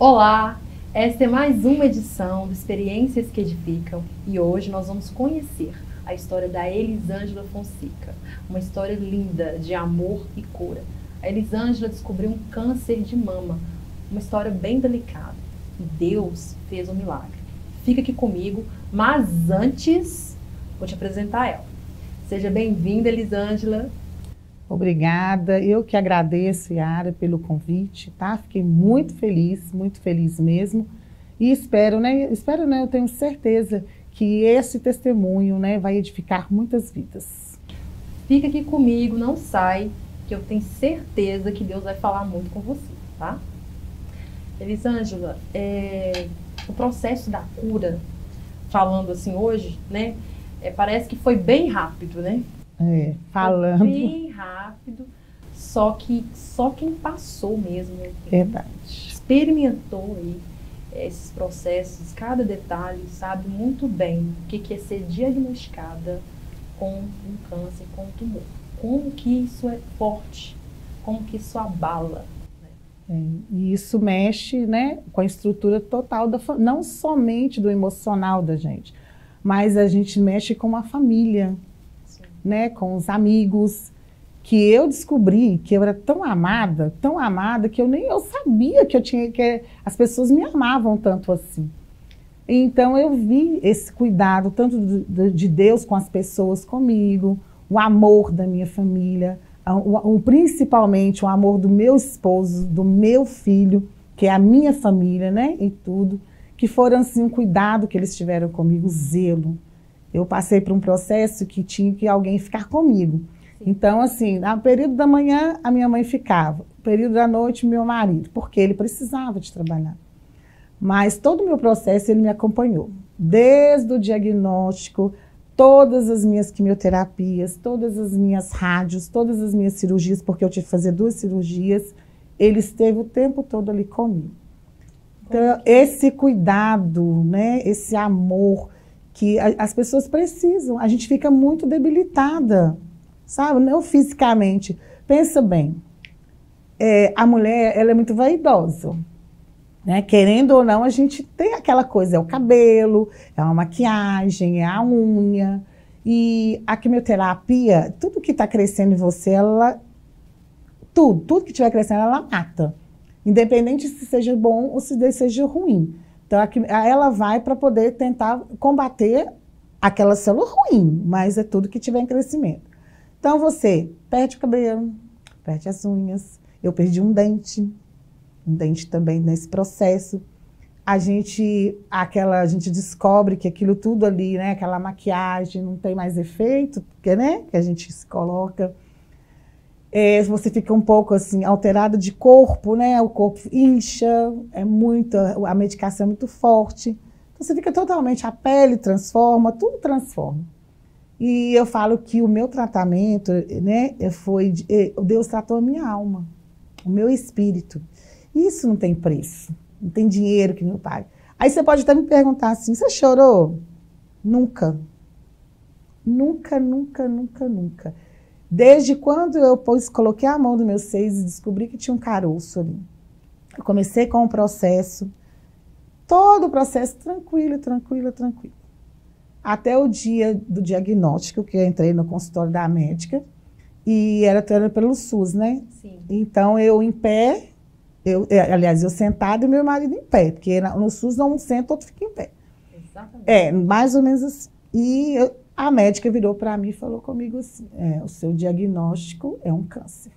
Olá, esta é mais uma edição do Experiências que Edificam e hoje nós vamos conhecer a história da Elisângela Fonseca, uma história linda de amor e cura. A Elisângela descobriu um câncer de mama, uma história bem delicada e Deus fez um milagre. Fica aqui comigo, mas antes vou te apresentar ela. Seja bem-vinda, Elisângela. Obrigada, eu que agradeço, Yara, pelo convite, tá? Fiquei muito feliz mesmo. E espero, eu tenho certeza que esse testemunho, vai edificar muitas vidas. Fica aqui comigo, não sai, que eu tenho certeza que Deus vai falar muito com você, tá? Elisângela, o processo da cura, falando assim hoje, parece que foi bem rápido, né? Falando. Foi bem rápido, só quem passou mesmo, Verdade. Experimentou aí esses processos, cada detalhe, sabe muito bem o que é ser diagnosticada com um câncer, com um tumor. Como que isso é forte, como que isso abala. E isso mexe, com a estrutura total da família, não somente do emocional da gente, mas a gente mexe com a família. Com os amigos, que eu descobri que eu era tão amada, que eu sabia que as pessoas me amavam tanto assim. Então eu vi esse cuidado, tanto de Deus com as pessoas comigo, o amor da minha família, principalmente o amor do meu esposo, do meu filho, que é a minha família, e tudo, que foram assim um cuidado que eles tiveram comigo, zelo. Eu passei por um processo que tinha que alguém ficar comigo. Sim. Então, assim, no período da manhã, a minha mãe ficava. No período da noite, meu marido, porque ele precisava de trabalhar. Mas todo o meu processo, ele me acompanhou. Desde o diagnóstico, todas as minhas quimioterapias, todas as minhas rádios, todas as minhas cirurgias, porque eu tive que fazer 2 cirurgias, ele esteve o tempo todo ali comigo. Então, esse cuidado, esse amor que as pessoas precisam. A gente fica muito debilitada, sabe? Não fisicamente. Pensa bem, a mulher, ela é muito vaidosa. Querendo ou não, a gente tem aquela coisa, é o cabelo, é uma maquiagem, é a unha. E a quimioterapia, tudo que está crescendo em você, tudo que estiver crescendo, ela mata. Independente se seja bom ou se seja ruim. Então, ela vai para poder tentar combater aquela célula ruim, mas é tudo que tiver em crescimento. Então, você perde o cabelo, perde as unhas. Eu perdi um dente também nesse processo. A gente descobre que aquilo tudo ali, aquela maquiagem não tem mais efeito, porque, que a gente se coloca. Você fica um pouco assim, alterada de corpo, o corpo incha, a medicação é muito forte. Então você fica totalmente, a pele transforma, tudo transforma. E eu falo que o meu tratamento, Deus tratou a minha alma, o meu espírito. Isso não tem preço, não tem dinheiro que me pague. Aí você pode até me perguntar assim, você chorou? Nunca. Nunca, nunca, nunca, nunca. Desde quando eu coloquei a mão nos meus seios e descobri que tinha um caroço ali. Eu comecei com o processo, todo o processo tranquilo. Até o dia do diagnóstico, que eu entrei no consultório da médica, e era pelo SUS, Sim. Então eu em pé, eu sentada e meu marido em pé, porque no SUS não um senta, outro fica em pé. Exatamente. Mais ou menos assim. A médica virou para mim e falou comigo assim, o seu diagnóstico é um câncer.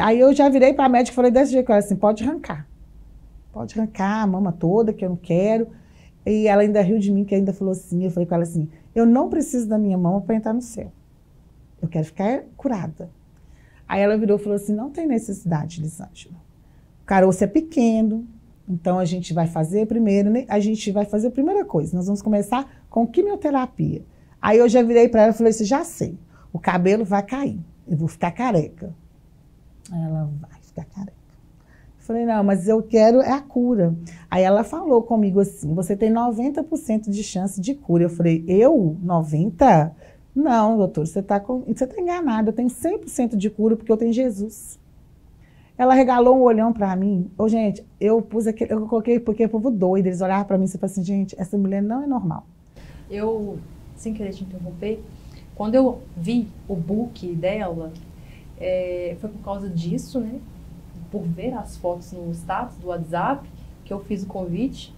Aí eu já virei para a médica e falei desse jeito, assim, pode arrancar a mama toda, que eu não quero. E ela ainda riu de mim, que ainda falou assim, eu falei com ela assim, eu não preciso da minha mama para entrar no céu. Eu quero ficar curada. Aí ela virou e falou assim, não tem necessidade, Elisângela. O caroço é pequeno, então a gente vai fazer primeiro, a primeira coisa, nós vamos começar com quimioterapia. Aí eu já virei para ela e falei assim, já sei, o cabelo vai cair, eu vou ficar careca. Aí ela vai ficar careca. Eu falei, não, mas eu quero a cura. Aí ela falou comigo assim, você tem 90% de chance de cura. Eu falei, 90%? Não, doutor, você tá enganado, eu tenho 100% de cura porque eu tenho Jesus. Ela regalou um olhão para mim. Ô, gente, eu coloquei porque o povo doido, eles olhavam para mim e falavam assim, gente, essa mulher não é normal. Eu, sem querer te interromper, quando eu vi o book dela, foi por causa disso, né? Por ver as fotos no status do WhatsApp, que eu fiz o convite,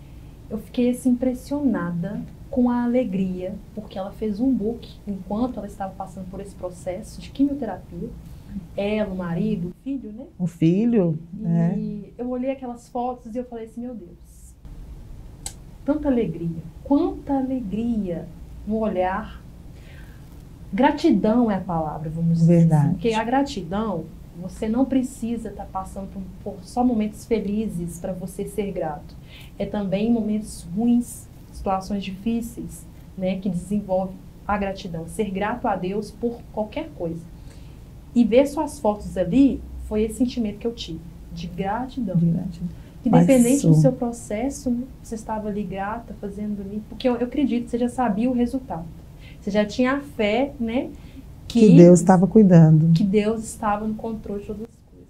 eu fiquei assim, impressionada com a alegria, porque ela fez um book enquanto ela estava passando por esse processo de quimioterapia. Ela, o marido, o filho, né? O filho, E eu olhei aquelas fotos e eu falei assim, meu Deus, tanta alegria, quanta alegria no olhar. Gratidão é a palavra, vamos dizer assim. Porque a gratidão, você não precisa estar passando por só momentos felizes para você ser grato. É também momentos ruins, situações difíceis, né, que desenvolve a gratidão. Ser grato a Deus por qualquer coisa. E ver suas fotos ali, foi esse sentimento que eu tive, de gratidão. Independente do seu processo, né, você estava ali grata, fazendo ali, porque eu acredito que você já sabia o resultado. Você já tinha a fé, né? Que Deus estava cuidando. Que Deus estava no controle de todas as coisas.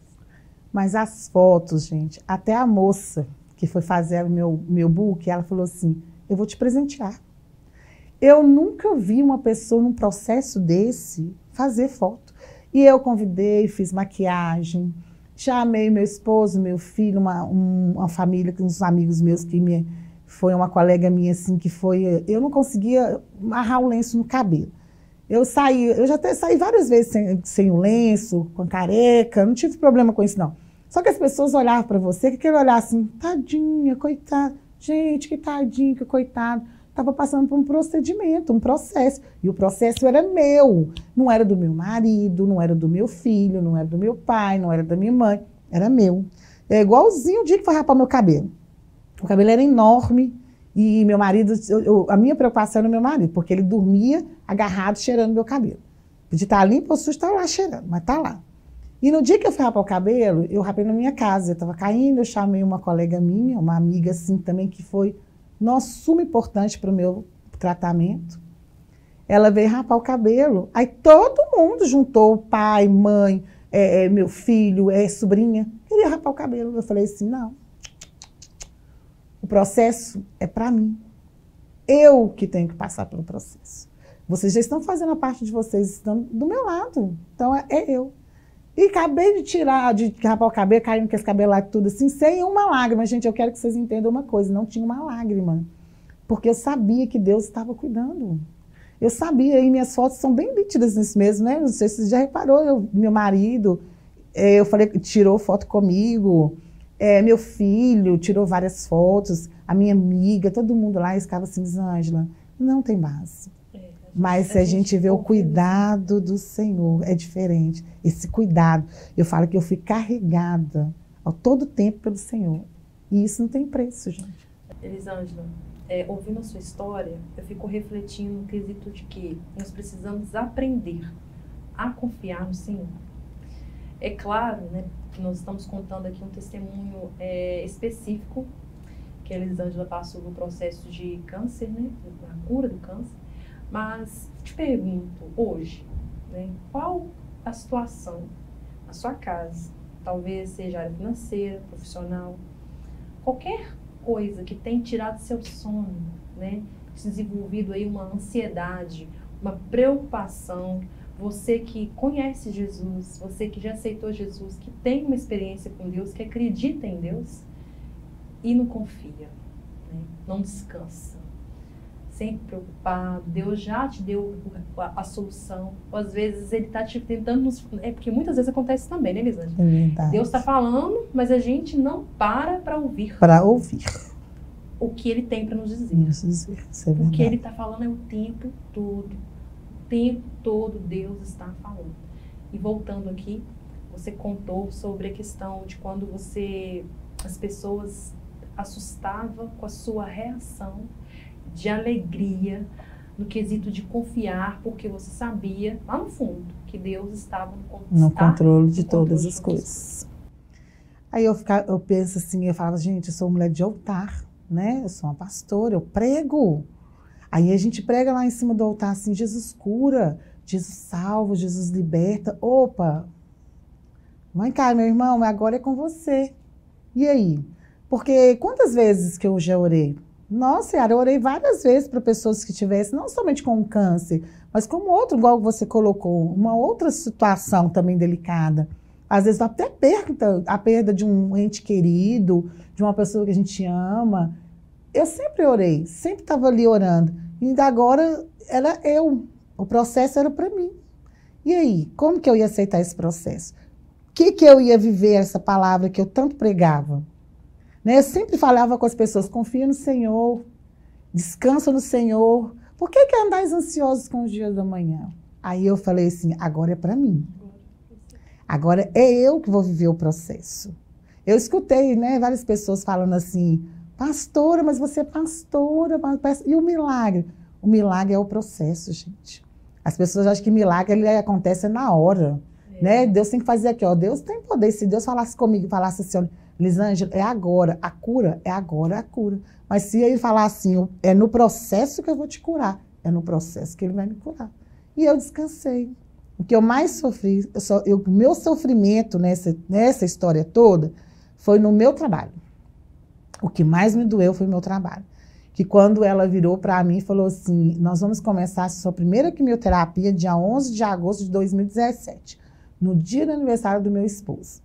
Mas as fotos, gente, até a moça que foi fazer o meu book, ela falou assim, eu vou te presentear. Eu nunca vi uma pessoa num processo desse fazer foto. E eu convidei, fiz maquiagem, chamei meu esposo, meu filho, uma família, uns amigos meus que foi uma colega minha, assim, que foi... Eu não conseguia amarrar o lenço no cabelo. Eu já até saí várias vezes sem o lenço, com a careca, não tive problema com isso, não. Só que as pessoas olhavam para você, que aquele olhar assim, tadinha, coitada, gente, que tadinha, que coitado. Estava passando por um procedimento, um processo. E o processo era meu, não era do meu marido, não era do meu filho, não era do meu pai, não era da minha mãe, era meu. É igualzinho o dia que foi rapar meu cabelo. O cabelo era enorme e meu marido, a minha preocupação era o meu marido, porque ele dormia agarrado, cheirando meu cabelo. Podia estar limpo ou sujo, estava lá cheirando, mas está lá. E no dia que eu fui rapar o cabelo, eu rapei na minha casa, eu estava caindo, eu chamei uma colega minha, uma amiga assim também, que foi suma importante para o meu tratamento. Ela veio rapar o cabelo, aí todo mundo juntou, pai, mãe, meu filho, sobrinha, queria rapar o cabelo. Eu falei assim, não. O processo é para mim. Eu que tenho que passar pelo processo. Vocês já estão fazendo a parte de vocês, estão do meu lado. Então, é eu. E acabei de rapar o cabelo, caindo com esse cabelo lá tudo assim, sem uma lágrima. Gente, eu quero que vocês entendam uma coisa, não tinha uma lágrima. Porque eu sabia que Deus estava cuidando. Eu sabia, e minhas fotos são bem nítidas nisso mesmo, né? Não sei se você já reparou, meu marido, eu falei, tirou foto comigo. Meu filho tirou várias fotos, a minha amiga, todo mundo lá, ficava assim, Ângela, não tem base. Mas a gente vê o cuidado do Senhor, é diferente. Esse cuidado, eu falo que eu fui carregada ao todo tempo pelo Senhor. E isso não tem preço, gente. Elisângela, ouvindo a sua história, eu fico refletindo no quesito de que nós precisamos aprender a confiar no Senhor. É claro, né, que nós estamos contando aqui um testemunho específico, que a Elisângela passou no processo de câncer, né, a cura do câncer. Mas te pergunto, hoje, né, qual a situação na sua casa, talvez seja área financeira, profissional, qualquer coisa que tenha tirado seu sono, né, desenvolvido aí uma ansiedade, uma preocupação, você que conhece Jesus, você que já aceitou Jesus, que tem uma experiência com Deus, que acredita em Deus e não confia, né? Não descansa, sempre preocupado, Deus já te deu a solução, ou às vezes Ele está te tentando, porque muitas vezes acontece também, né, Elisângela? É verdade. Deus está falando, mas a gente não para ouvir. Para ouvir. O que Ele tem para nos dizer. Isso é verdade. O que Ele está falando é o tempo todo. O tempo todo Deus está falando. E voltando aqui, você contou sobre a questão de quando as pessoas assustavam com a sua reação de alegria, no quesito de confiar, porque você sabia, lá no fundo, que Deus estava no controle de todas as coisas. Aí eu penso assim, eu falava, gente, eu sou mulher de altar, né? Eu sou uma pastora, eu prego. Aí a gente prega lá em cima do altar assim, Jesus cura, Jesus salva, Jesus liberta. Opa! Vem cá, meu irmão, agora é com você. E aí? Porque quantas vezes que eu já orei? Nossa, Yara, eu orei várias vezes para pessoas que tivessem, não somente com câncer, mas como outro, igual você colocou, uma outra situação também delicada. Às vezes até a perda de um ente querido, de uma pessoa que a gente ama. Eu sempre orei, sempre estava ali orando. E ainda agora era eu, o processo era para mim. E aí, como que eu ia aceitar esse processo? O que eu ia viver essa palavra que eu tanto pregava? Né? Eu sempre falava com as pessoas, confia no Senhor, descansa no Senhor. Por que andais ansiosos com os dias da manhã? Aí eu falei assim, agora é para mim. Agora é eu que vou viver o processo. Eu escutei, né, várias pessoas falando assim, pastora, mas você é pastora, e o milagre? O milagre é o processo, gente. As pessoas acham que milagre ele acontece na hora. Né? Deus tem que fazer aqui, ó. Deus tem poder. Se Deus falasse comigo, falasse assim, olha, Lisângela, é agora, a cura é agora a cura. Mas se ele falar assim, é no processo que eu vou te curar, é no processo que ele vai me curar. E eu descansei. O que eu mais sofri, o meu sofrimento nessa história toda foi no meu trabalho. O que mais me doeu foi o meu trabalho. Que quando ela virou para mim e falou assim, nós vamos começar a sua primeira quimioterapia dia 11 de agosto de 2017, no dia do aniversário do meu esposo.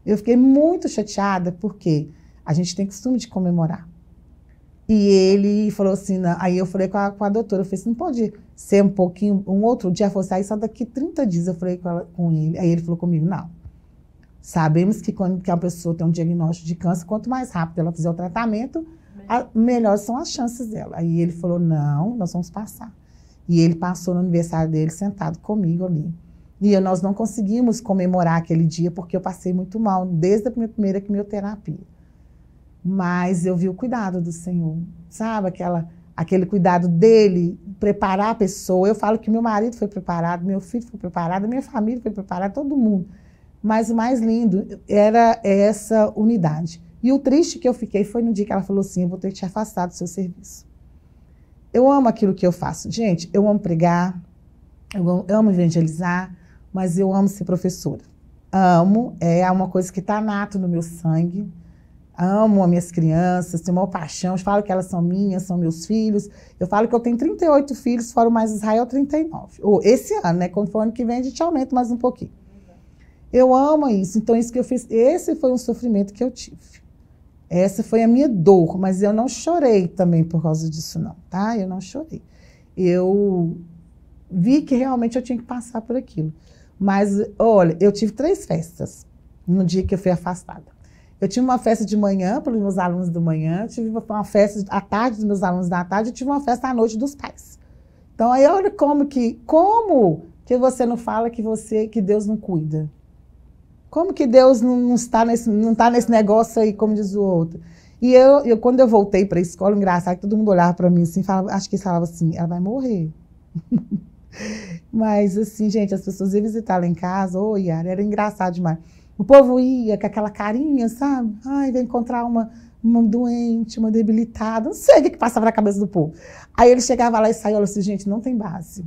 Eu fiquei muito chateada porque a gente tem costume de comemorar. E ele falou assim, aí eu falei com a doutora, eu falei assim, não pode ser um pouquinho, um outro dia, fosse aí só daqui 30 dias, eu falei com ele, aí ele falou comigo, não. Sabemos que quando a pessoa tem um diagnóstico de câncer, quanto mais rápido ela fizer o tratamento, melhores são as chances dela. Aí ele falou, não, nós vamos passar. E ele passou no aniversário dele sentado comigo ali. E nós não conseguimos comemorar aquele dia porque eu passei muito mal, desde a minha primeira quimioterapia. Mas eu vi o cuidado do Senhor, sabe? Aquele cuidado dele, preparar a pessoa. Eu falo que meu marido foi preparado, meu filho foi preparado, minha família foi preparada, todo mundo. Mas o mais lindo era essa unidade. E o triste que eu fiquei foi no dia que ela falou assim, eu vou ter que te afastar do seu serviço. Eu amo aquilo que eu faço. Gente, eu amo pregar, eu amo evangelizar, mas eu amo ser professora. Amo, é uma coisa que está nato no meu sangue. Amo as minhas crianças, tenho uma paixão. Eu falo que elas são minhas, são meus filhos. Eu falo que eu tenho 38 filhos, fora o mais Israel, 39. Esse ano, né? Quando for ano que vem, a gente aumenta mais um pouquinho. Eu amo isso. Então, isso que eu fiz, esse foi um sofrimento que eu tive. Essa foi a minha dor, mas eu não chorei também por causa disso, não, tá? Eu não chorei. Eu vi que realmente eu tinha que passar por aquilo. Mas, olha, eu tive 3 festas no dia que eu fui afastada. Eu tive uma festa de manhã para os meus alunos da manhã, eu tive uma festa à tarde dos meus alunos da tarde, eu tive uma festa à noite dos pais. Então, aí olha como que você não fala que Deus não cuida? Como que Deus não está nesse negócio aí, como diz o outro? E quando eu voltei para a escola, engraçado, que todo mundo olhava para mim assim, acho que eles falavam assim, ela vai morrer. Mas assim, gente, as pessoas iam visitar lá em casa, Yara, era engraçado demais. O povo ia com aquela carinha, sabe? Ai, vai encontrar uma doente, uma debilitada, não sei o que passava na cabeça do povo. Aí ele chegava lá e saía, olha assim, gente, não tem base.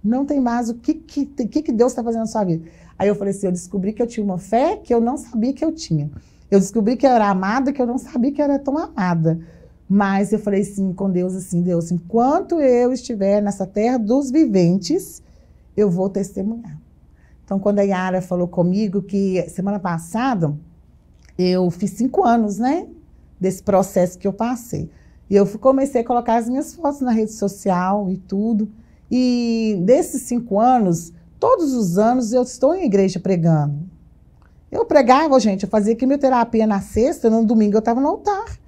Não tem base, o que Deus está fazendo na sua vida? Aí eu falei assim, eu descobri que eu tinha uma fé que eu não sabia que eu tinha. Eu descobri que eu era amada, que eu não sabia que eu era tão amada. Mas eu falei assim, com Deus, assim, Deus, enquanto eu estiver nessa terra dos viventes, eu vou testemunhar. Então, quando a Yara falou comigo que semana passada, eu fiz 5 anos, né, desse processo que eu passei. E eu comecei a colocar as minhas fotos na rede social e tudo. E desses 5 anos, todos os anos eu estou em igreja pregando. Eu pregava, gente, eu fazia quimioterapia na sexta, no domingo eu estava no altar.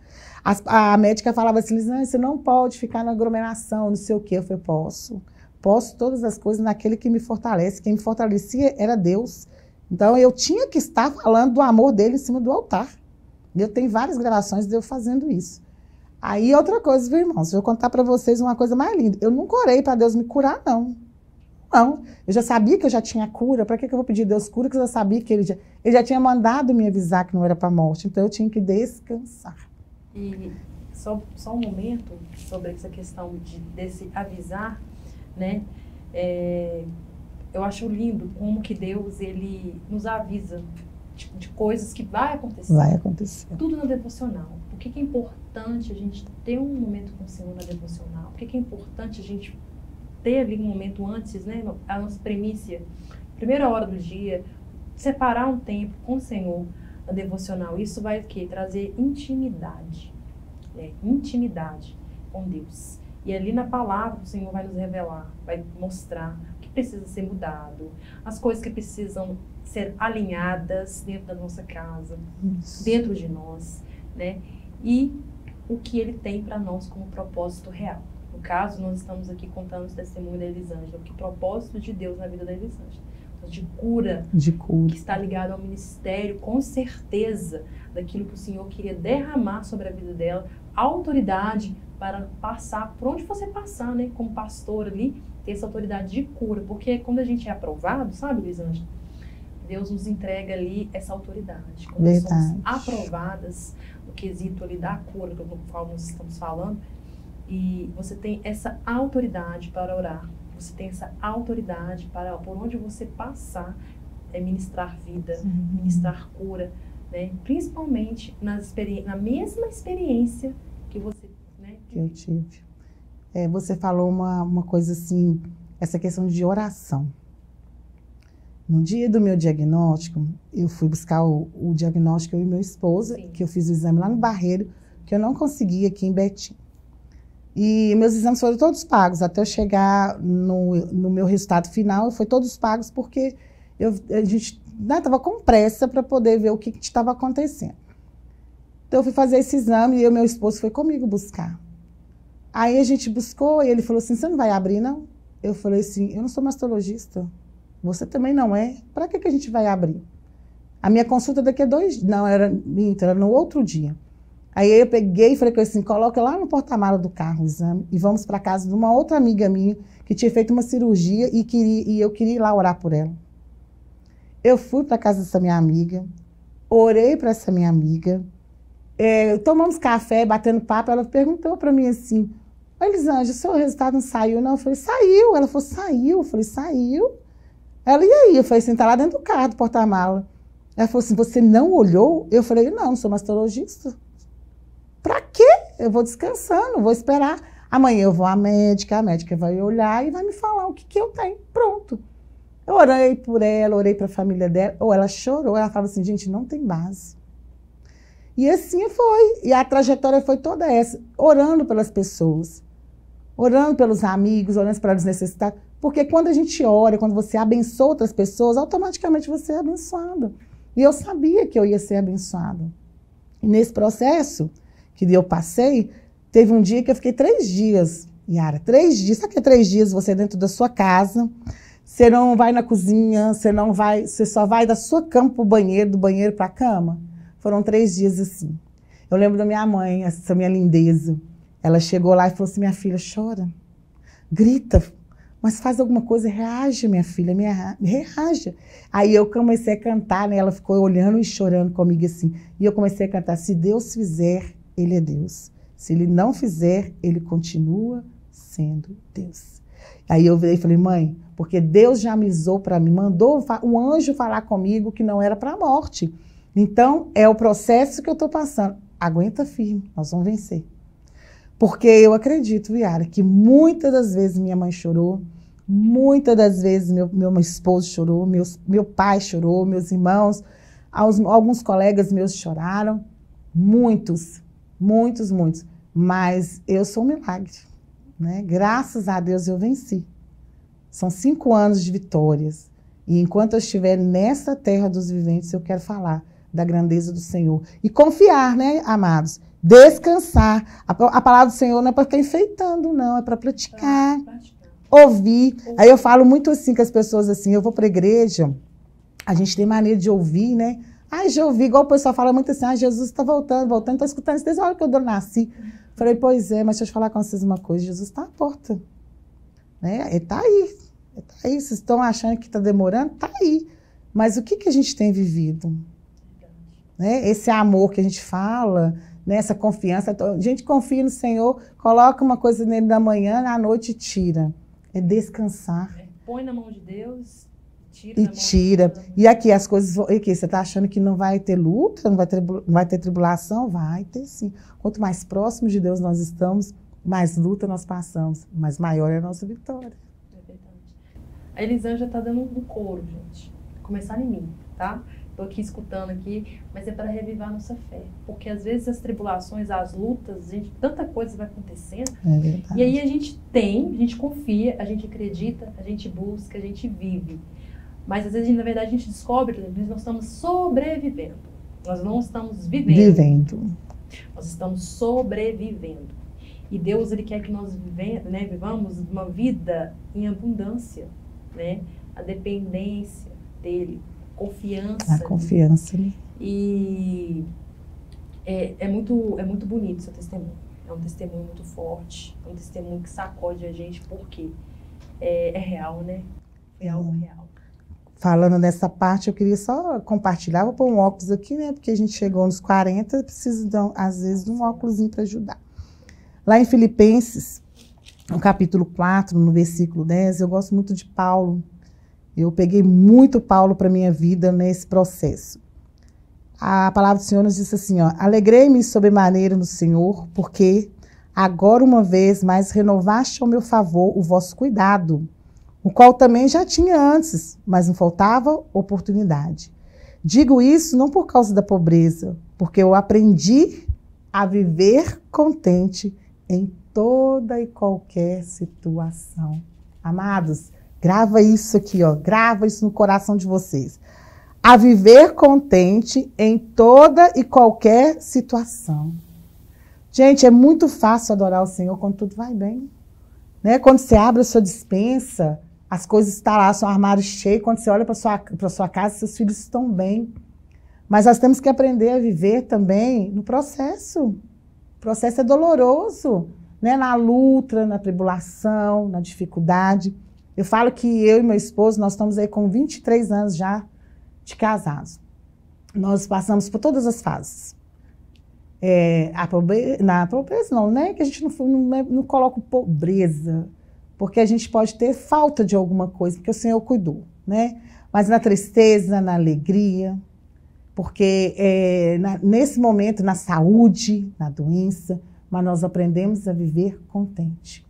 A médica falava assim, Lisângela, você não pode ficar na aglomeração, não sei o quê. Eu falei, posso. Posso todas as coisas naquele que me fortalece. Quem me fortalecia era Deus. Então eu tinha que estar falando do amor dele em cima do altar. Eu tenho várias gravações de eu fazendo isso. Aí outra coisa, viu, irmãos? Eu vou contar para vocês uma coisa mais linda. Eu nunca orei para Deus me curar, não. Não. Eu já sabia que eu já tinha cura. Para que eu vou pedir Deus cura? Porque eu já sabia que ele já tinha mandado me avisar que não era para morte. Então eu tinha que descansar. E só um momento sobre essa questão desse avisar, né? Eu acho lindo como que Deus, ele nos avisa de coisas que vai acontecer. Vai acontecer. Tudo na devocional. Por que é importante a gente ter um momento com o Senhor na devocional? Por que é importante a gente ter ali um momento antes, né? A nossa primícia, primeira hora do dia, separar um tempo com o Senhor na devocional. Isso vai o quê? Trazer intimidade. Intimidade com Deus. E ali na palavra o Senhor vai nos revelar, vai mostrar o que precisa ser mudado, as coisas que precisam ser alinhadas dentro da nossa casa, dentro de nós, né? E o que Ele tem para nós como propósito real. No caso, nós estamos aqui contando o testemunho da Elisângela, que propósito de Deus na vida da Elisângela. De cura, que está ligado ao ministério, com certeza, daquilo que o Senhor queria derramar sobre a vida dela, autoridade para passar por onde você passar, né? Como pastor ali, ter essa autoridade de cura, porque quando a gente é aprovado, sabe, Elisângela? Deus nos entrega ali essa autoridade. Quando nós somos aprovadas no quesito ali da cura, do qual nós estamos falando, e você tem essa autoridade para orar, você tem essa autoridade para, por onde você passar, ministrar vida, ministrar cura, né? Principalmente na mesma experiência que você, né, que eu tive. Você falou uma coisa assim, essa questão de oração. No dia do meu diagnóstico, eu fui buscar o diagnóstico, eu e meu esposo, que eu fiz o exame lá no Barreiro, que eu não consegui aqui em Betim. E meus exames foram todos pagos, até eu chegar no meu resultado final, foi todos pagos porque a gente estava com pressa para poder ver o que estava acontecendo. Então eu fui fazer esse exame e meu esposo foi comigo buscar. Aí a gente buscou e ele falou assim, você não vai abrir não? Eu falei assim, eu não sou mastologista, você também não é, para que a gente vai abrir? A minha consulta daqui a 2 dias, não, era no outro dia. Aí eu peguei e falei assim, coloca lá no porta-mala do carro o exame e vamos para casa de uma outra amiga minha que tinha feito uma cirurgia e eu queria ir lá orar por ela. Eu fui para casa dessa minha amiga, orei para essa minha amiga, tomamos café, batendo papo, ela perguntou para mim assim, Elisângela, o seu resultado não saiu não? Eu falei, saiu. Ela falou, saiu? Eu falei, saiu. Ela, e aí? Eu falei assim, tá lá dentro do carro, do porta-mala. Ela falou assim, você não olhou? Eu falei, não sou mastologista. Pra quê? Eu vou descansando, vou esperar. Amanhã eu vou à médica, a médica vai olhar e vai me falar o que eu tenho. Pronto. Eu orei por ela, orei para a família dela. Ou ela chorou, ela falava assim, gente, não tem base. E assim foi. E a trajetória foi toda essa. Orando pelas pessoas, orando pelos amigos, orando pelos necessitados. Porque quando a gente ora, quando você abençoa outras pessoas, automaticamente você é abençoado. E eu sabia que eu ia ser abençoada. E nesse processo que eu passei, teve um dia que eu fiquei 3 dias, Yara, 3 dias, sabe o que é 3 dias você dentro da sua casa, você não vai na cozinha, você só vai da sua cama para o banheiro, do banheiro para a cama? Foram 3 dias assim. Eu lembro da minha mãe, essa minha lindeza, ela chegou lá e falou assim, minha filha, chora, grita, mas faz alguma coisa, reage, minha filha, reage. Aí eu comecei a cantar, né? Ela ficou olhando e chorando comigo assim, e eu comecei a cantar, se Deus fizer, Ele é Deus. Se Ele não fizer, Ele continua sendo Deus. Aí eu virei e falei, mãe, porque Deus já avisou para mim, mandou um anjo falar comigo que não era para a morte. Então, é o processo que eu estou passando. Aguenta firme, nós vamos vencer. Porque eu acredito, Yara, que muitas das vezes minha mãe chorou, muitas das vezes meu esposo chorou, meu pai chorou, meus irmãos, alguns colegas meus choraram, muitos. Mas eu sou um milagre, né? Graças a Deus eu venci. São 5 anos de vitórias. E enquanto eu estiver nessa terra dos viventes, eu quero falar da grandeza do Senhor. E confiar, né, amados? Descansar. A palavra do Senhor não é para ficar enfeitando, não. É para praticar, ouvir. Aí eu falo muito assim com as pessoas, assim, eu vou para a igreja, a gente tem maneira de ouvir, né? Já ouvi, igual o pessoal fala muito assim, Jesus está voltando, estou escutando isso desde a hora que eu nasci. Falei, pois é, mas deixa eu falar com vocês uma coisa, Jesus está à porta. Né? Ele está aí, Vocês estão achando que está demorando? Está aí. Mas o que a gente tem vivido? Né? Esse amor que a gente fala, né? Essa confiança, a gente confia no Senhor, coloca uma coisa nele da manhã, à noite tira. É descansar. Põe na mão de Deus, e tira. E aqui as coisas... E aqui, você está achando que não vai ter luta, não vai ter tribulação? Vai ter sim. Quanto mais próximos de Deus nós estamos, mais luta nós passamos, mas maior é a nossa vitória. É verdade. A Elisângela está dando um coro, gente. Começar em mim, tá? Estou aqui escutando aqui, mas é para revivar a nossa fé. Porque às vezes as tribulações, as lutas, tanta coisa vai acontecendo. É verdade. E aí a gente confia, a gente acredita, a gente busca, a gente vive. Mas às vezes, na verdade, a gente descobre que nós estamos sobrevivendo. Nós não estamos vivendo. Nós estamos sobrevivendo. E Deus, Ele quer que nós vivamos uma vida em abundância, né? A dependência dEle, confiança. A confiança. E é muito bonito seu testemunho. É um testemunho muito forte, é um testemunho que sacode a gente, porque é real, né? É algo real. Falando nessa parte, eu queria só compartilhar, vou pôr um óculos aqui, né? Porque a gente chegou nos 40, precisa, às vezes, de um óculosinho para ajudar. Lá em Filipenses, no capítulo 4, no versículo 10, eu gosto muito de Paulo. Eu peguei muito Paulo para a minha vida nesse processo. A palavra do Senhor nos diz assim, ó, alegrei-me sobremaneira no Senhor, porque agora uma vez mais renovaste ao meu favor o vosso cuidado, o qual também já tinha antes, mas não faltava oportunidade. Digo isso não por causa da pobreza, porque eu aprendi a viver contente em toda e qualquer situação. Amados, grava isso aqui, ó, grava isso no coração de vocês. A viver contente em toda e qualquer situação. Gente, é muito fácil adorar o Senhor quando tudo vai bem. Né? Quando você abre a sua despensa, as coisas estão lá, seu armário cheio, quando você olha para sua casa, seus filhos estão bem. Mas nós temos que aprender a viver também no processo. O processo é doloroso, né? Na luta, na tribulação, na dificuldade. Eu falo que eu e meu esposo, nós estamos aí com 23 anos já de casados. Nós passamos por todas as fases. Na pobreza não, né? Que a gente não coloca pobreza, porque a gente pode ter falta de alguma coisa, porque o Senhor cuidou, né? Mas na tristeza, na alegria, porque nesse momento, na saúde, na doença, mas nós aprendemos a viver contente,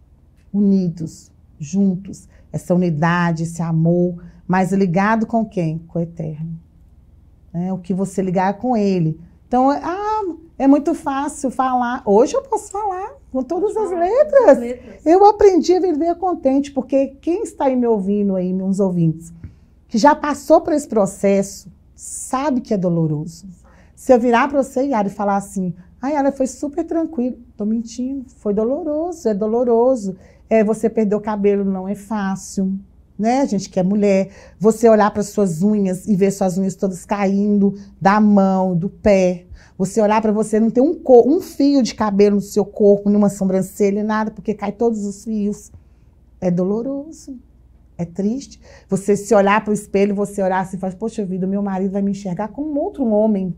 unidos, juntos, essa unidade, esse amor, mas ligado com quem? Com o Eterno. O que você ligar com Ele. Então, é muito fácil falar. Hoje eu posso falar com todas as letras. Eu aprendi a viver contente, porque quem está aí me ouvindo, aí, meus ouvintes, que já passou por esse processo, sabe que é doloroso. Se eu virar para você, Yara, e falar assim, Yara, foi super tranquilo. Estou mentindo, foi doloroso, é doloroso. Você perder o cabelo não é fácil, né? A gente que é mulher, você olhar para suas unhas e ver suas unhas todas caindo da mão, do pé. Você olhar para você, não ter um fio de cabelo no seu corpo, nenhuma sobrancelha, nada, porque cai todos os fios. É doloroso, é triste. Você se olhar para o espelho, você olhar assim e falar, poxa vida, meu marido vai me enxergar como outro homem.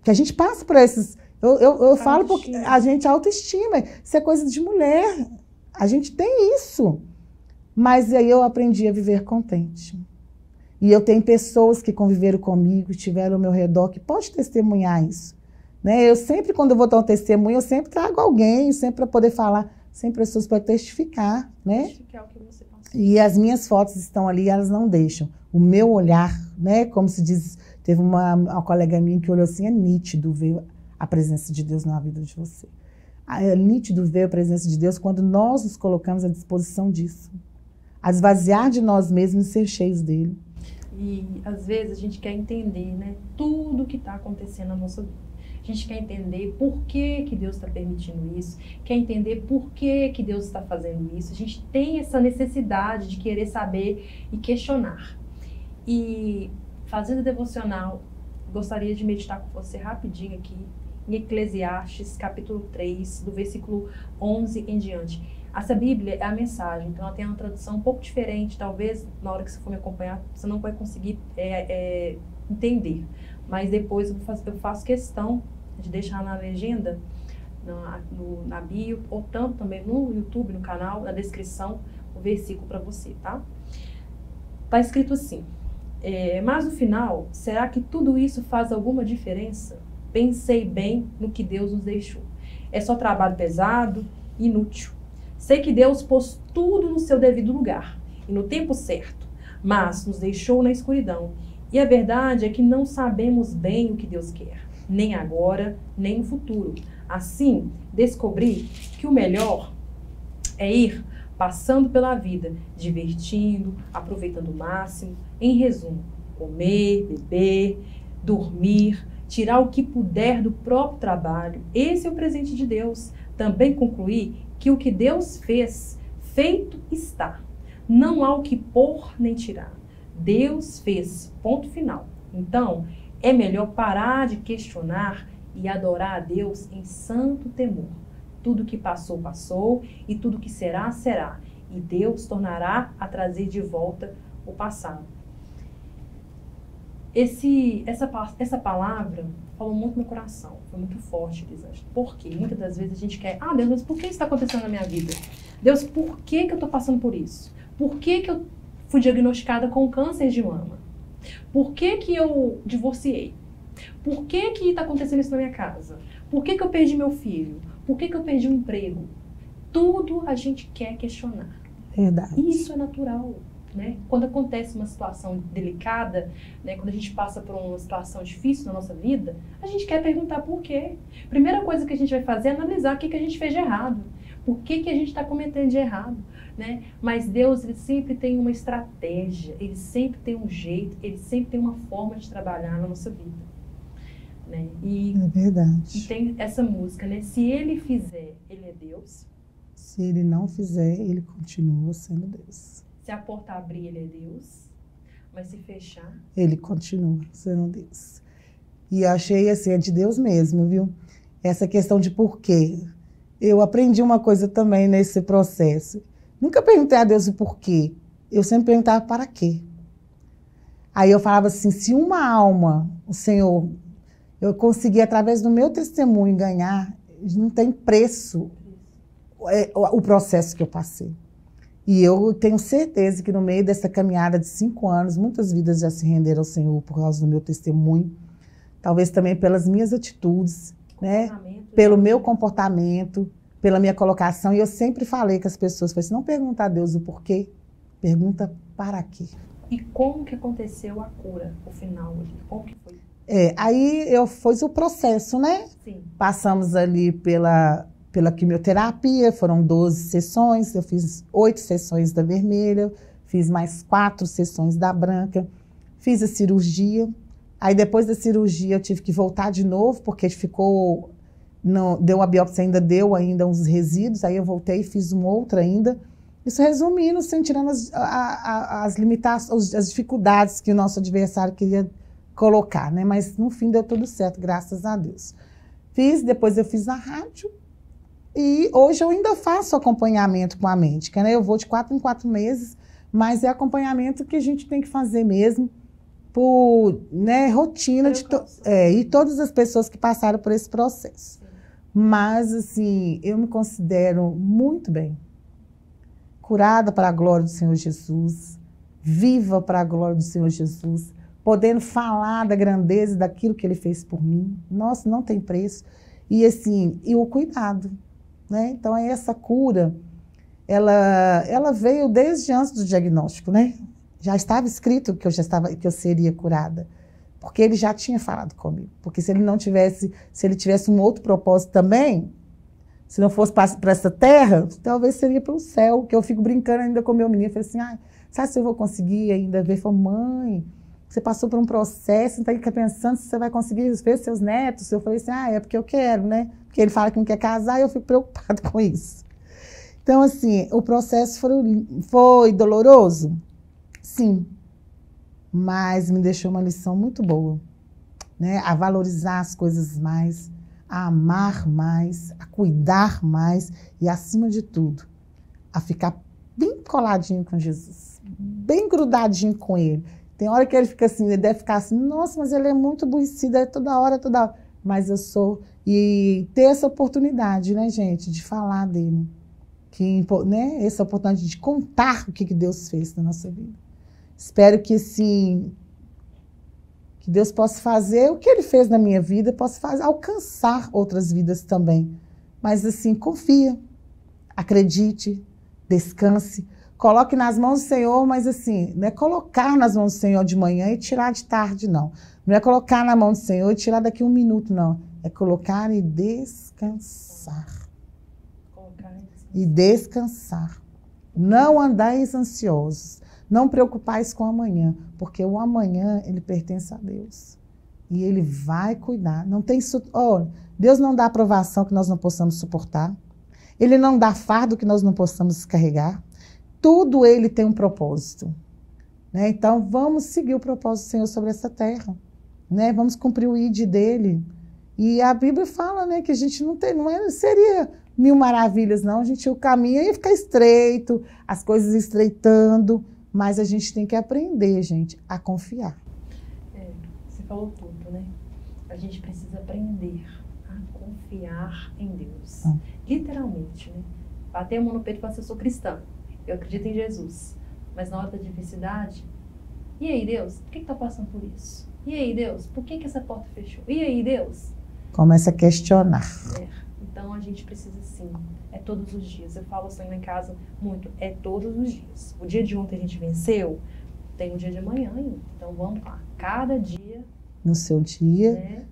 Que a gente passa por esses... Eu falo porque a gente autoestima, isso é coisa de mulher. A gente tem isso. Mas aí eu aprendi a viver contente. E eu tenho pessoas que conviveram comigo, estiveram ao meu redor, que podem testemunhar isso. Né? Eu sempre, quando eu vou dar um testemunho, eu sempre trago alguém, sempre para poder falar, sempre pessoas para testificar. Né? Testificar o que você passou. E as minhas fotos estão ali, elas não deixam. O meu olhar, né? Como se diz, teve uma colega minha que olhou assim, é nítido ver a presença de Deus na vida de você. É nítido ver a presença de Deus quando nós nos colocamos à disposição disso. A esvaziar de nós mesmos e ser cheios dele. E, às vezes, a gente quer entender, né, tudo o que está acontecendo na nossa vida. A gente quer entender por que Deus está permitindo isso, quer entender por que Deus está fazendo isso. A gente tem essa necessidade de querer saber e questionar. E, fazendo devocional, gostaria de meditar com você rapidinho aqui, em Eclesiastes, capítulo 3, do versículo 11 em diante. Essa Bíblia é a mensagem, então ela tem uma tradução um pouco diferente, talvez na hora que você for me acompanhar, você não vai conseguir entender. Mas depois eu faço questão de deixar na legenda, na bio, ou tanto também no YouTube, no canal, na descrição, o versículo para você, tá? Está escrito assim, mas no final, será que tudo isso faz alguma diferença? Pensei bem no que Deus nos deixou. É só trabalho pesado, inútil. Sei que Deus pôs tudo no seu devido lugar e no tempo certo, mas nos deixou na escuridão. E a verdade é que não sabemos bem o que Deus quer, nem agora, nem no futuro. Assim, descobri que o melhor é ir passando pela vida, divertindo, aproveitando o máximo. Em resumo, comer, beber, dormir, tirar o que puder do próprio trabalho. Esse é o presente de Deus. Também concluí que o que Deus fez, feito está. Não há o que pôr nem tirar. Deus fez, ponto final. Então, é melhor parar de questionar e adorar a Deus em santo temor. Tudo que passou, passou, e tudo que será, será. E Deus tornará a trazer de volta o passado. Essa palavra falou muito no meu coração, foi muito forte, Elisângela. Por quê? Muitas das vezes a gente quer, Deus, mas por que isso está acontecendo na minha vida? Deus, por que eu estou passando por isso? Por que eu fui diagnosticada com câncer de mama? Por que eu divorciei? Por que está acontecendo isso na minha casa? Por que eu perdi meu filho? Por que eu perdi o emprego? Tudo a gente quer questionar. Verdade. E isso é natural, né? Quando acontece uma situação delicada, né? Quando a gente passa por uma situação difícil na nossa vida, a gente quer perguntar por quê. Primeira coisa que a gente vai fazer é analisar o que a gente fez de errado. Por que a gente está cometendo de errado, né? Mas Deus, ele sempre tem uma estratégia, ele sempre tem um jeito, ele sempre tem uma forma de trabalhar na nossa vida. Né? É verdade. E tem essa música, né? Se ele fizer, ele é Deus. Se ele não fizer, ele continua sendo Deus. Se a porta abrir, ele é Deus. Mas se fechar, ele continua sendo Deus. E achei assim, é de Deus mesmo, viu? Essa questão de porquê. Eu aprendi uma coisa também nesse processo. Nunca perguntei a Deus o porquê. Eu sempre perguntava para quê. Aí eu falava assim, se uma alma, o Senhor, eu consegui através do meu testemunho ganhar, não tem preço o processo que eu passei. E eu tenho certeza que no meio dessa caminhada de 5 anos, muitas vidas já se renderam ao Senhor por causa do meu testemunho. Talvez também pelas minhas atitudes, né? Pelo meu comportamento, pela minha colocação. E eu sempre falei com as pessoas, falei assim, não pergunta a Deus o porquê, pergunta para quê. E como que aconteceu a cura, o final ali? Como que foi? Aí eu fiz o processo, né? Sim. Passamos ali pela quimioterapia, foram 12 sessões, eu fiz 8 sessões da vermelha, fiz mais 4 sessões da branca, fiz a cirurgia. Aí depois da cirurgia eu tive que voltar de novo, porque ficou, não, deu a biópsia, deu uns resíduos, aí eu voltei e fiz uma outra ainda. Isso resumindo, assim, tirando as limitações, as dificuldades que o nosso adversário queria colocar, né? Mas no fim deu tudo certo, graças a Deus. Depois eu fiz a rádio e hoje eu ainda faço acompanhamento com a médica, né? Eu vou de 4 em 4 meses, mas é acompanhamento que a gente tem que fazer mesmo por, né, rotina e todas as pessoas que passaram por esse processo. Mas, assim, eu me considero muito bem, curada para a glória do Senhor Jesus, viva para a glória do Senhor Jesus, podendo falar da grandeza daquilo que Ele fez por mim. Nossa, não tem preço. E, assim, e o cuidado, né? Então, essa cura, ela veio desde antes do diagnóstico, né? Já estava escrito que eu seria curada, porque Ele já tinha falado comigo. Porque se Ele tivesse um outro propósito também, se não fosse para essa terra, talvez seria para o céu, que eu fico brincando ainda com meu menino. Eu falei assim, sabe se eu vou conseguir ainda ver? Eu falei, mãe, você passou por um processo, não está pensando se você vai conseguir ver seus netos. Eu falei assim, é porque eu quero, né? Porque ele fala que não quer casar e eu fico preocupada com isso. Então, assim, o processo foi doloroso? Sim, mas me deixou uma lição muito boa, né? A valorizar as coisas mais, a amar mais, a cuidar mais e, acima de tudo, a ficar bem coladinho com Jesus, bem grudadinho com Ele. Tem hora que ele fica assim, ele deve ficar assim, nossa, mas ele é muito aborrecido, é toda hora. Mas eu sou, e ter essa oportunidade, né, gente, de falar dele, né, essa oportunidade de contar o que Deus fez na nossa vida. Espero que, assim, que Deus possa fazer o que Ele fez na minha vida, possa fazer, alcançar outras vidas também. Mas, assim, confia, acredite, descanse, coloque nas mãos do Senhor, mas, assim, não é colocar nas mãos do Senhor de manhã e tirar de tarde, não. Não é colocar na mão do Senhor e tirar daqui 1 minuto, não. É colocar e descansar. E descansar. Não andais ansiosos. Não preocupais com o amanhã, porque o amanhã, ele pertence a Deus. E Ele vai cuidar. Não tem, Deus não dá aprovação que nós não possamos suportar. Ele não dá fardo que nós não possamos descarregar. Tudo Ele tem um propósito. Né? Então, vamos seguir o propósito do Senhor sobre essa terra. Né? Vamos cumprir o ID dEle. E a Bíblia fala, né, que a gente não seria 1000 maravilhas, não. O caminho ia ficar estreito, as coisas estreitando, mas a gente tem que aprender, gente, a confiar. Você falou tudo, né? A gente precisa aprender a confiar em Deus. Literalmente, né? Bater a mão no peito e falar assim, eu sou cristã, eu acredito em Jesus. Mas na hora da diversidade, e aí, Deus, por que está passando por isso? E aí, Deus, por que essa porta fechou? E aí, Deus? Começa a questionar. Então, a gente precisa, sim, é todos os dias. Eu falo assim lá em casa muito, é todos os dias. O dia de ontem a gente venceu, tem o dia de amanhã ainda. Então, vamos lá, cada dia. No seu dia, né?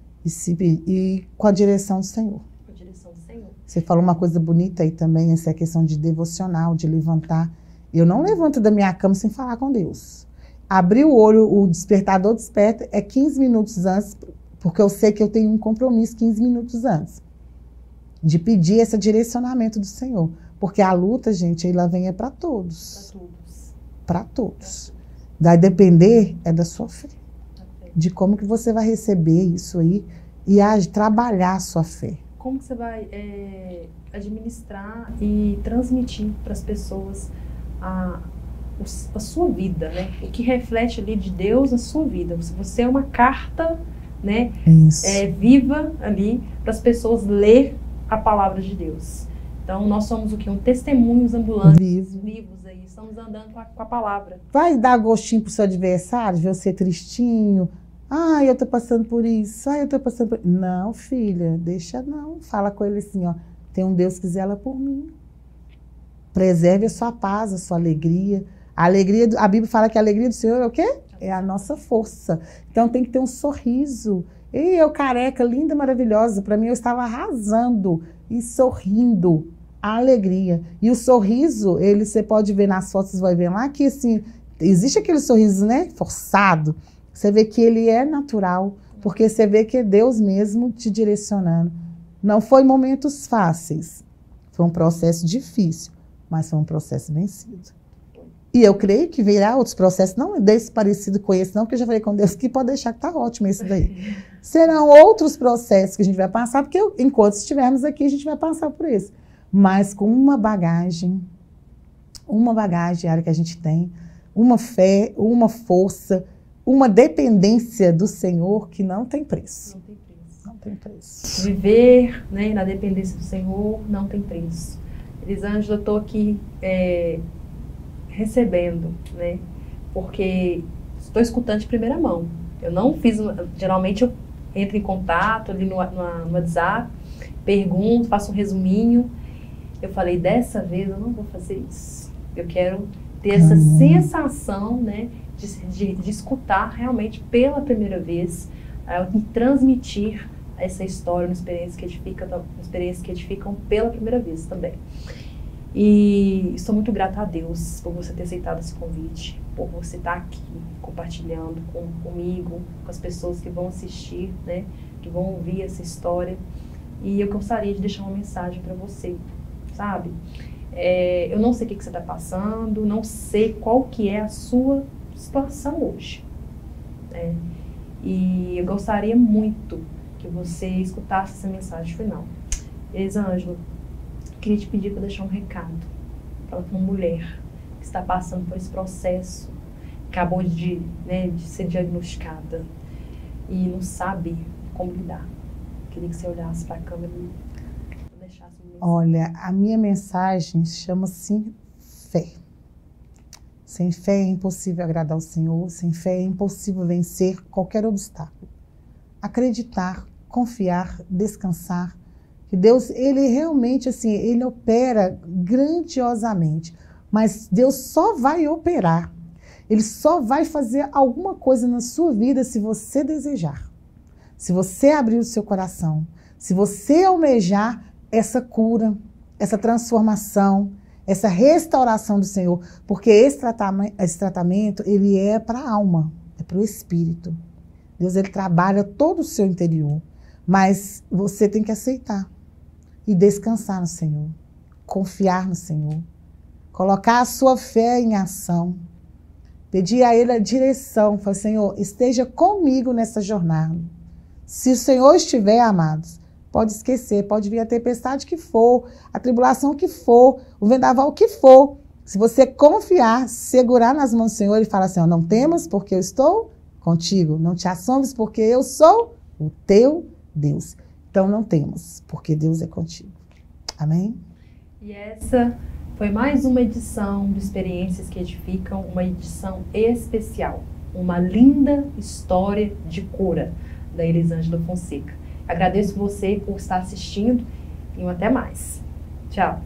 E com a direção do Senhor. Com a direção do Senhor. Você falou uma coisa bonita aí também, essa questão de devocional, de levantar. Eu não levanto da minha cama sem falar com Deus. Abrir o olho, o despertador desperta, é 15 minutos antes, porque eu sei que eu tenho um compromisso 15 minutos antes. De pedir esse direcionamento do Senhor. Porque a luta, gente, ela vem para todos. Para todos. Para todos. Vai depender da sua fé. De como que você vai receber isso aí e trabalhar a sua fé. Como que você vai administrar e transmitir para as pessoas a sua vida, né? O que reflete ali de Deus na sua vida. Você é uma carta, né? Viva ali para as pessoas ler a palavra de Deus. Então, nós somos o quê? Testemunhos ambulantes, vivos aí. Estamos andando com a palavra. Vai dar gostinho pro seu adversário, ver você tristinho? Ai, eu tô passando por isso. Ai, eu tô passando por... Não, filha, deixa não. Fala com ele assim, ó. Tem um Deus que zela por mim. Preserve a sua paz, a sua alegria. A alegria, a Bíblia fala que a alegria do Senhor é o quê? É a nossa força. Então, tem que ter um sorriso. E eu careca, linda, maravilhosa. Para mim, eu estava arrasando e sorrindo. A alegria. E o sorriso, você pode ver nas fotos, você vai ver lá que, assim, existe aquele sorriso, né, forçado. Você vê que ele é natural, porque você vê que é Deus mesmo te direcionando. Não foi momentos fáceis. Foi um processo difícil, mas foi um processo vencido. E eu creio que virá outros processos, não desse parecido com esse, não, porque eu já falei com Deus que pode deixar que tá ótimo esse daí. Serão outros processos que a gente vai passar, porque enquanto estivermos aqui, a gente vai passar por isso. Mas com uma bagagem diária que a gente tem, uma fé, uma força, uma dependência do Senhor que não tem preço. Não tem preço. Não tem preço. Viver, né, na dependência do Senhor não tem preço. Elisângela, eu estou aqui recebendo, né, porque estou escutando de primeira mão. Eu não fiz, geralmente eu entro em contato ali no WhatsApp, pergunto, faço um resuminho. Eu falei, dessa vez eu não vou fazer isso. Eu quero ter essa sensação, né, de escutar realmente pela primeira vez, transmitir essa história, uma experiência que edificam pela primeira vez também. E estou muito grata a Deus por você ter aceitado esse convite, por você estar aqui compartilhando comigo, com as pessoas que vão assistir, né, que vão ouvir essa história. E eu gostaria de deixar uma mensagem para você, sabe? Eu não sei o que você está passando, não sei qual que é a sua situação hoje, né? E eu gostaria muito que você escutasse essa mensagem final. Elisângela, queria te pedir para deixar um recado para uma mulher que está passando por esse processo, acabou de ser diagnosticada e não sabe como lidar. Queria que você olhasse para a câmera e deixasse uma mensagem. Olha, a minha mensagem chama-se fé. Sem fé é impossível agradar ao Senhor, sem fé é impossível vencer qualquer obstáculo. Acreditar, confiar, descansar, que Deus, ele realmente, assim, ele opera grandiosamente, mas Deus só vai operar, ele só vai fazer alguma coisa na sua vida se você desejar, se você abrir o seu coração, se você almejar essa cura, essa transformação, essa restauração do Senhor, porque esse tratamento ele é para a alma, é para o espírito. Deus, ele trabalha todo o seu interior, mas você tem que aceitar e descansar no Senhor, confiar no Senhor, colocar a sua fé em ação, pedir a Ele a direção, falar, Senhor, esteja comigo nessa jornada. Se o Senhor estiver, amados, pode esquecer, pode vir a tempestade que for, a tribulação que for, o vendaval que for. Se você confiar, segurar nas mãos do Senhor e falar assim, ó, não temas porque eu estou contigo, não te assombres porque eu sou o teu Deus. Então não temas porque Deus é contigo. Amém? E essa foi mais uma edição do Experiências que Edificam, uma edição especial, uma linda história de cura da Elisângela Fonseca. Agradeço você por estar assistindo e até mais. Tchau!